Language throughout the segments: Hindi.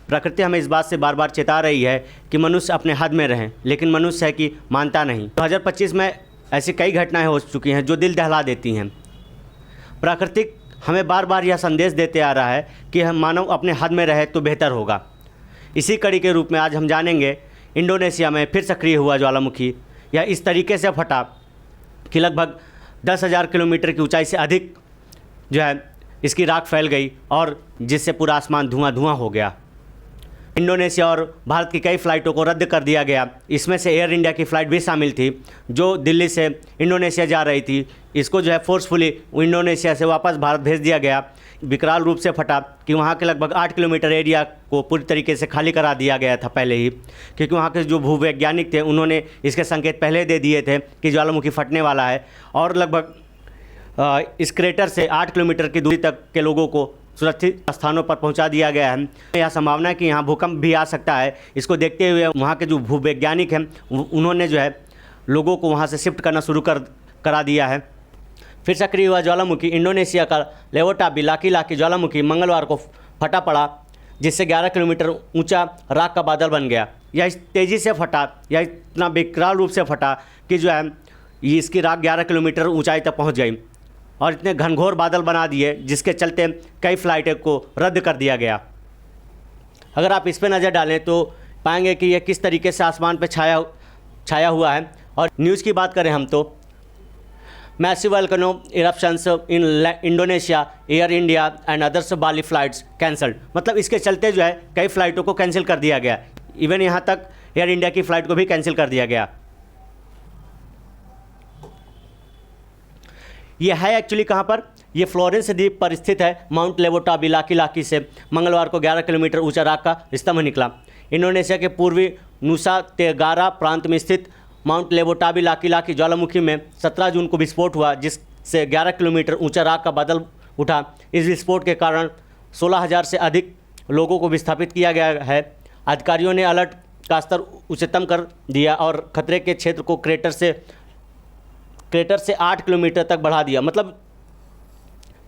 प्रकृति हमें इस बात से बार बार चेता रही है कि मनुष्य अपने हद में रहें, लेकिन मनुष्य है कि मानता नहीं। 2025 में ऐसी कई घटनाएं हो चुकी हैं जो दिल दहला देती हैं। प्राकृतिक हमें बार बार यह संदेश देते आ रहा है कि हम मानव अपने हद में रहे तो बेहतर होगा। इसी कड़ी के रूप में आज हम जानेंगे इंडोनेशिया में फिर सक्रिय हुआ ज्वालामुखी। यह इस तरीके से फटा कि लगभग 10,000 किलोमीटर की ऊंचाई से अधिक जो है इसकी राख फैल गई और जिससे पूरा आसमान धुआं धुआं हो गया। इंडोनेशिया और भारत की कई फ़्लाइटों को रद्द कर दिया गया। इसमें से एयर इंडिया की फ़्लाइट भी शामिल थी जो दिल्ली से इंडोनेशिया जा रही थी। इसको जो है फोर्सफुली इंडोनेशिया से वापस भारत भेज दिया गया। विकराल रूप से फटा कि वहाँ के लगभग 8 किलोमीटर एरिया को पूरी तरीके से खाली करा दिया गया था पहले ही, क्योंकि वहाँ के जो भूवैज्ञानिक थे उन्होंने इसके संकेत पहले दे दिए थे कि ज्वालामुखी फटने वाला है। और लगभग इस क्रेटर से 8 किलोमीटर की दूरी तक के लोगों को सुरक्षित स्थानों पर पहुंचा दिया गया है। यह संभावना है कि यहाँ भूकंप भी आ सकता है। इसको देखते हुए वहाँ के जो भूवैज्ञानिक हैं उन्होंने जो है लोगों को वहाँ से शिफ्ट करना शुरू करा दिया है। फिर सक्रिय हुआ ज्वालामुखी इंडोनेशिया का लेवोटाबी लाकी ज्वालामुखी मंगलवार को फटा पड़ा, जिससे 11 किलोमीटर ऊंचा राख का बादल बन गया। यह इस तेज़ी से फटा, यह इतना विकराल रूप से फटा कि जो है इसकी राख 11 किलोमीटर ऊंचाई तक पहुँच गई और इतने घनघोर बादल बना दिए जिसके चलते कई फ़्लाइटों को रद्द कर दिया गया। अगर आप इस पर नज़र डालें तो पाएंगे कि यह किस तरीके से आसमान पर छाया हुआ है। और न्यूज़ की बात करें हम तो massive volcano eruptions in Indonesia, air India and others Bali flights cancelled. मतलब इसके चलते जो है कई फ़्लाइटों को कैंसिल कर दिया गया। इवन यहाँ तक एयर इंडिया की फ़्लाइट को भी कैंसिल कर दिया गया। ये है एक्चुअली कहाँ पर, ये फ्लोरेंस द्वीप पर स्थित है। माउंट लेवोटाबी लाकी से मंगलवार को 11 किलोमीटर ऊंचा राख का स्तंभ निकला। इंडोनेशिया के पूर्वी नुसा तेगारा प्रांत में स्थित माउंट लेवोटाबी लाकी ज्वालामुखी में 17 जून को विस्फोट हुआ, जिससे 11 किलोमीटर ऊंचा राख का बादल उठा। इस विस्फोट के कारण 16,000 से अधिक लोगों को विस्थापित किया गया है। अधिकारियों ने अलर्ट का स्तर उच्चतम कर दिया और खतरे के क्षेत्र को क्रेटर से 8 किलोमीटर तक बढ़ा दिया। मतलब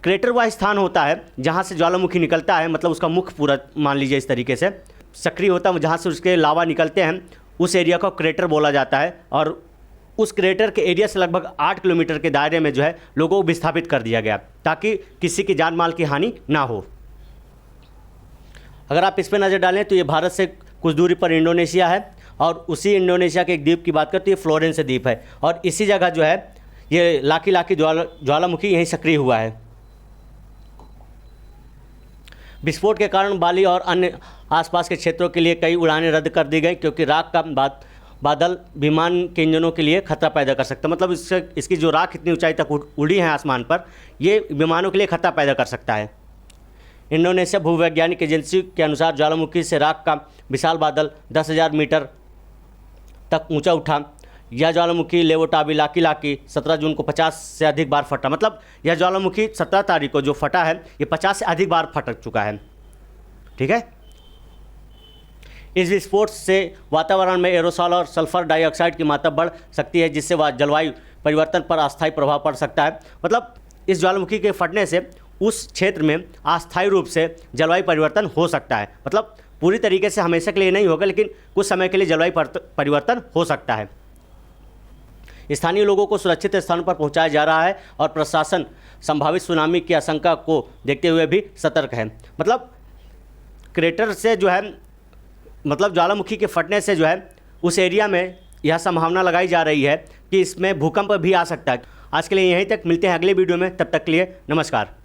क्रेटर वह स्थान होता है जहाँ से ज्वालामुखी निकलता है, मतलब उसका मुख पूरा मान लीजिए इस तरीके से सक्रिय होता है, जहाँ से उसके लावा निकलते हैं उस एरिया को क्रेटर बोला जाता है। और उस क्रेटर के एरिया से लगभग 8 किलोमीटर के दायरे में जो है लोगों को विस्थापित कर दिया गया ताकि किसी की जान माल की हानि ना हो। अगर आप इस पर नज़र डालें तो ये भारत से कुछ दूरी पर इंडोनेशिया है और उसी इंडोनेशिया के एक द्वीप की बात करते हैं, फ्लोरेंस द्वीप है और इसी जगह जो है ये लाकी ज्वालामुखी यहीं सक्रिय हुआ है। विस्फोट के कारण बाली और अन्य आसपास के क्षेत्रों के लिए कई उड़ानें रद्द कर दी गई, क्योंकि राख का बादल विमान के इंजनों के लिए खतरा पैदा कर सकता है। मतलब इसकी जो राख इतनी ऊंचाई तक उड़ी है आसमान पर, ये विमानों के लिए खतरा पैदा कर सकता है। इंडोनेशिया भूवैज्ञानिक एजेंसी के अनुसार ज्वालामुखी से राख का विशाल बादल 10,000 मीटर तक ऊंचा उठा। यह ज्वालामुखी लेवोटाबी लाकी 17 जून को 50 से अधिक बार फटा। मतलब यह ज्वालामुखी 17 तारीख को जो फटा है ये 50 से अधिक बार फटक चुका है। ठीक है। इस विस्फोट से वातावरण में एरोसॉल और सल्फर डाइऑक्साइड की मात्रा बढ़ सकती है, जिससे वह जलवायु परिवर्तन पर अस्थायी प्रभाव पड़ सकता है। मतलब इस ज्वालामुखी के फटने से उस क्षेत्र में अस्थायी रूप से जलवायु परिवर्तन हो सकता है। मतलब पूरी तरीके से हमेशा के लिए नहीं होगा, लेकिन कुछ समय के लिए जलवायु परिवर्तन हो सकता है। स्थानीय लोगों को सुरक्षित स्थानों पर पहुंचाया जा रहा है और प्रशासन संभावित सुनामी की आशंका को देखते हुए भी सतर्क है। मतलब क्रेटर से जो है, मतलब ज्वालामुखी के फटने से जो है उस एरिया में यह संभावना लगाई जा रही है कि इसमें भूकंप भी आ सकता है। आज के लिए यहीं तक, मिलते हैं अगले वीडियो में, तब तक के लिए नमस्कार।